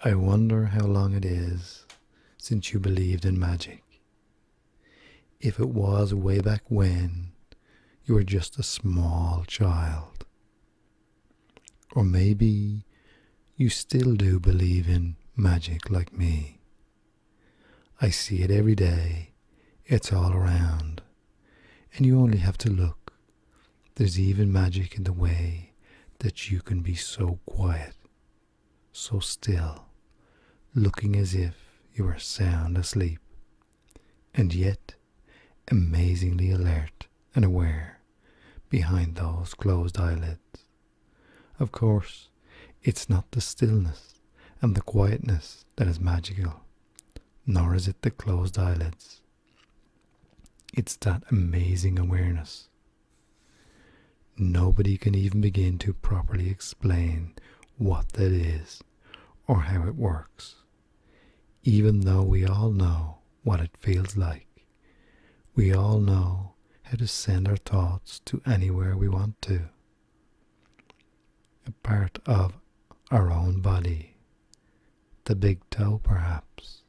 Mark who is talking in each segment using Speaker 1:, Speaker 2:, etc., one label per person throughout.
Speaker 1: I wonder how long it is since you believed in magic. If it was way back when you were just a small child. Or maybe you still do believe in magic like me. I see it every day. It's all around. And you only have to look. There's even magic in the way that you can be so quiet, so still, looking as if you were sound asleep, and yet amazingly alert and aware behind those closed eyelids. Of course, it's not the stillness and the quietness that is magical, nor is it the closed eyelids. It's that amazing awareness. Nobody can even begin to properly explain what that is or how it works, even though we all know what it feels like. We all know how to send our thoughts to anywhere we want to. A part of our own body, the big toe perhaps,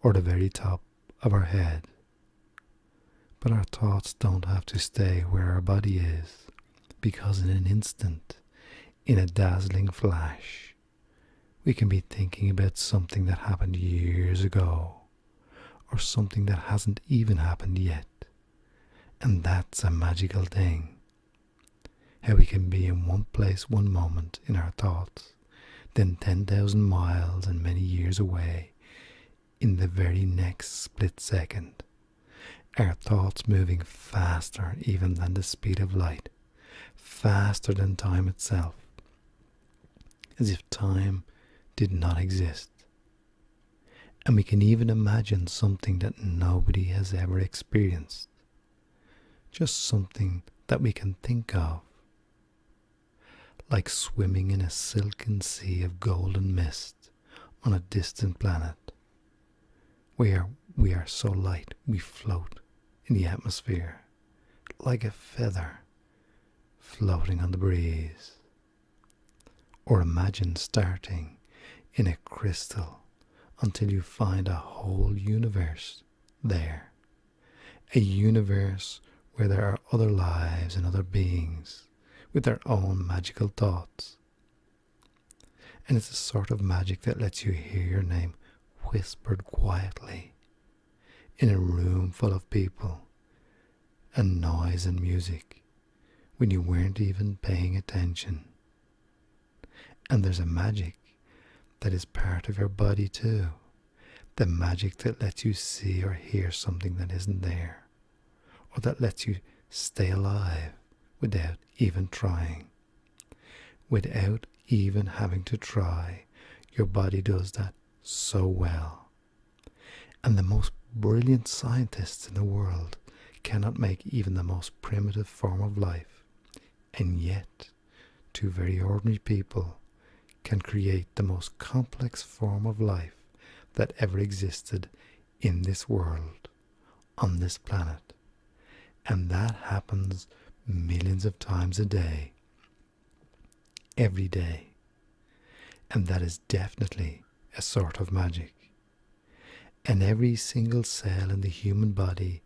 Speaker 1: or the very top of our head. But our thoughts don't have to stay where our body is, because in an instant, in a dazzling flash, we can be thinking about something that happened years ago, or something that hasn't even happened yet. And that's a magical thing. How we can be in one place one moment in our thoughts, then 10,000 miles and many years away in the very next split second. Our thoughts moving faster even than the speed of light, faster than time itself, as if time did not exist. And we can even imagine something that nobody has ever experienced, just something that we can think of, like swimming in a silken sea of golden mist on a distant planet, where we are so light we float in the atmosphere like a feather floating on the breeze. Or imagine starting in a crystal until you find a whole universe there, a universe where there are other lives and other beings with their own magical thoughts. And it's a sort of magic that lets you hear your name whispered quietly in a room full of people and noise and music when you weren't even paying attention. And there's a magic that is part of your body too, the magic that lets you see or hear something that isn't there, or that lets you stay alive without even trying. Without even having to try, your body does that so well. And the most brilliant scientists in the world cannot make even the most primitive form of life, and yet two very ordinary people can create the most complex form of life that ever existed in this world, on this planet. And that happens millions of times a day, every day. And that is definitely a sort of magic. And every single cell in the human body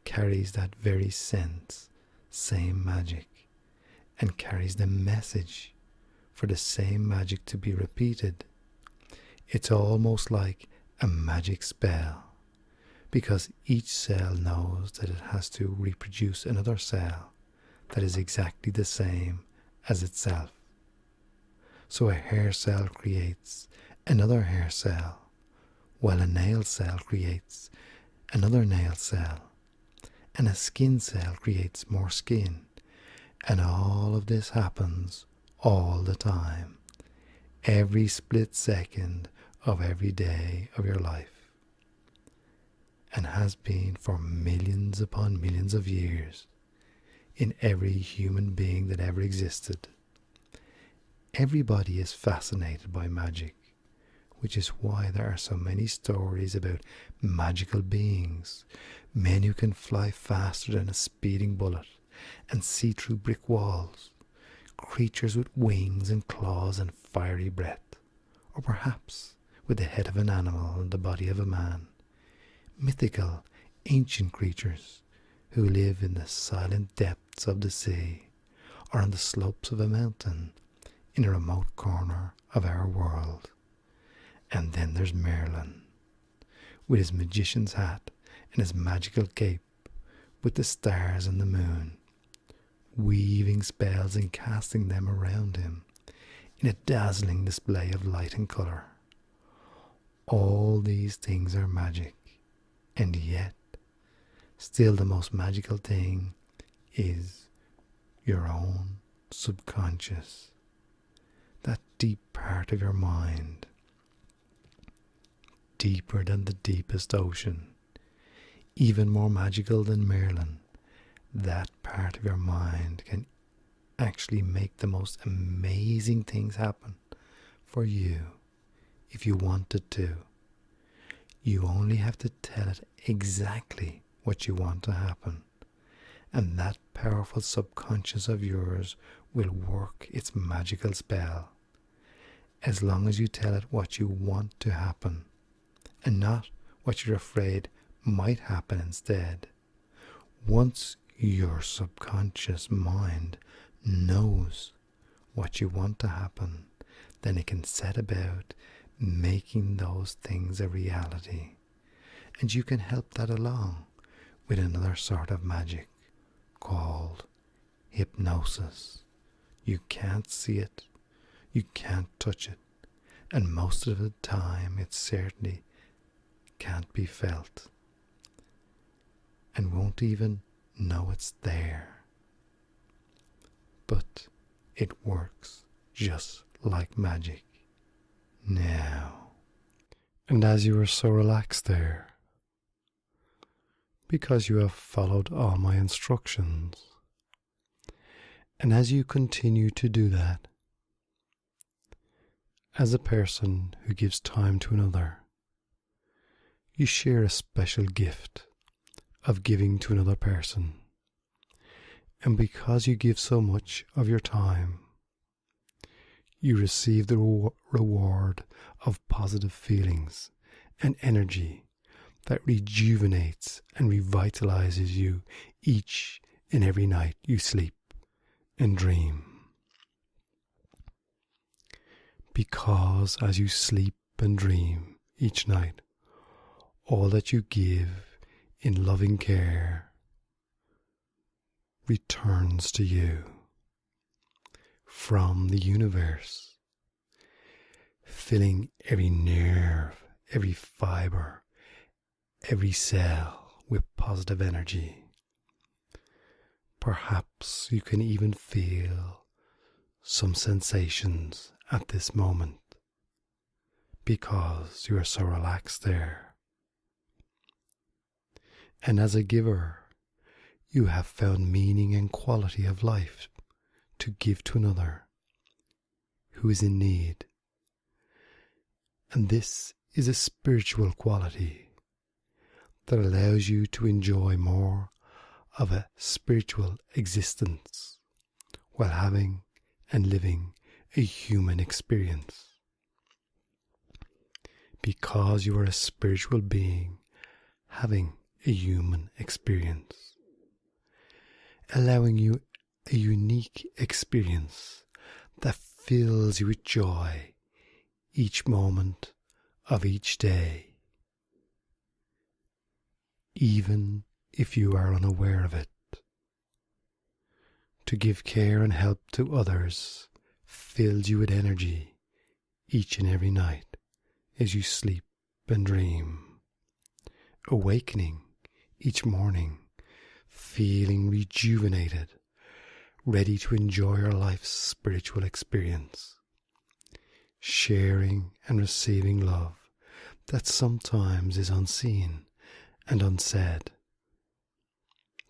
Speaker 1: carries that very same magic, and carries the message for the same magic to be repeated. It's almost like a magic spell, because each cell knows that it has to reproduce another cell that is exactly the same as itself. So a hair cell creates another hair cell, while a nail cell creates another nail cell, and a skin cell creates more skin, and all of this happens all the time, every split second of every day of your life, and has been for millions upon millions of years in every human being that ever existed. Everybody is fascinated by magic, which is why there are so many stories about magical beings, men who can fly faster than a speeding bullet and see through brick walls, creatures with wings and claws and fiery breath, or perhaps with the head of an animal and the body of a man. Mythical, ancient creatures who live in the silent depths of the sea or on the slopes of a mountain in a remote corner of our world. And then there's Merlin, with his magician's hat and his magical cape, with the stars and the moon, weaving spells and casting them around him in a dazzling display of light and colour. All these things are magic, and yet, still the most magical thing is your own subconscious, that deep part of your mind, deeper than the deepest ocean, even more magical than Merlin. That part of your mind can actually make the most amazing things happen for you if you wanted to. You only have to tell it exactly what you want to happen, and that powerful subconscious of yours will work its magical spell, as long as you tell it what you want to happen and not what you're afraid might happen instead. Once your subconscious mind knows what you want to happen, then it can set about making those things a reality. And you can help that along with another sort of magic called hypnosis. You can't see it, you can't touch it, and most of the time it certainly can't be felt, and won't even know it's there. But it works just like magic. Now, and as you are so relaxed there, because you have followed all my instructions, and as you continue to do that, as a person who gives time to another, you share a special gift of giving to another person. And because you give so much of your time, you receive the reward of positive feelings and energy that rejuvenates and revitalizes you each and every night you sleep and dream. Because as you sleep and dream each night, all that you give in loving care returns to you from the universe, filling every nerve, every fiber, every cell with positive energy. Perhaps you can even feel some sensations at this moment because you are so relaxed there. And as a giver, you have found meaning and quality of life to give to another who is in need. And this is a spiritual quality that allows you to enjoy more of a spiritual existence while having and living a human experience. Because you are a spiritual being having a human experience, allowing you a unique experience that fills you with joy each moment of each day, even if you are unaware of it. To give care and help to others fills you with energy each and every night as you sleep and dream, awakening each morning, feeling rejuvenated, ready to enjoy your life's spiritual experience, sharing and receiving love that sometimes is unseen and unsaid,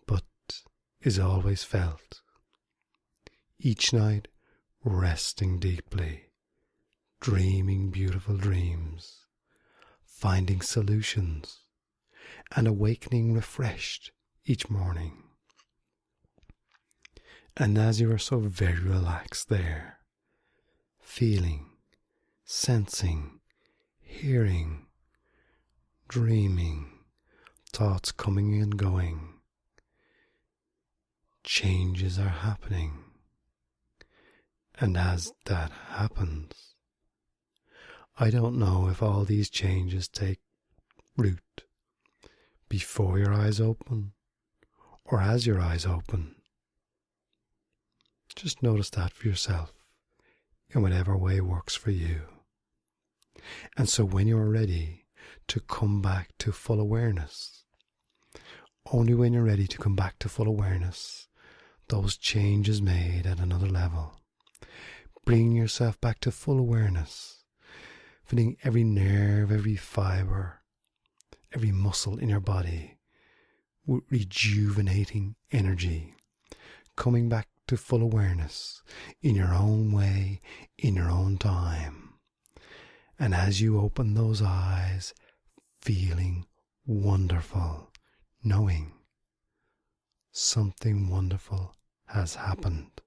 Speaker 1: but is always felt. Each night, resting deeply, dreaming beautiful dreams, finding solutions, and awakening refreshed each morning. And as you are so very relaxed there, feeling, sensing, hearing, dreaming, thoughts coming and going. Changes are happening. And as that happens, I don't know if all these changes take root before your eyes open or as your eyes open. Just notice that for yourself in whatever way works for you. And so when you're ready to come back to full awareness, only when you're ready to come back to full awareness, those changes made at another level, bringing yourself back to full awareness, feeling every nerve, every fiber, every muscle in your body with rejuvenating energy, coming back to full awareness in your own way, in your own time. And as you open those eyes, feeling wonderful, knowing something wonderful has happened.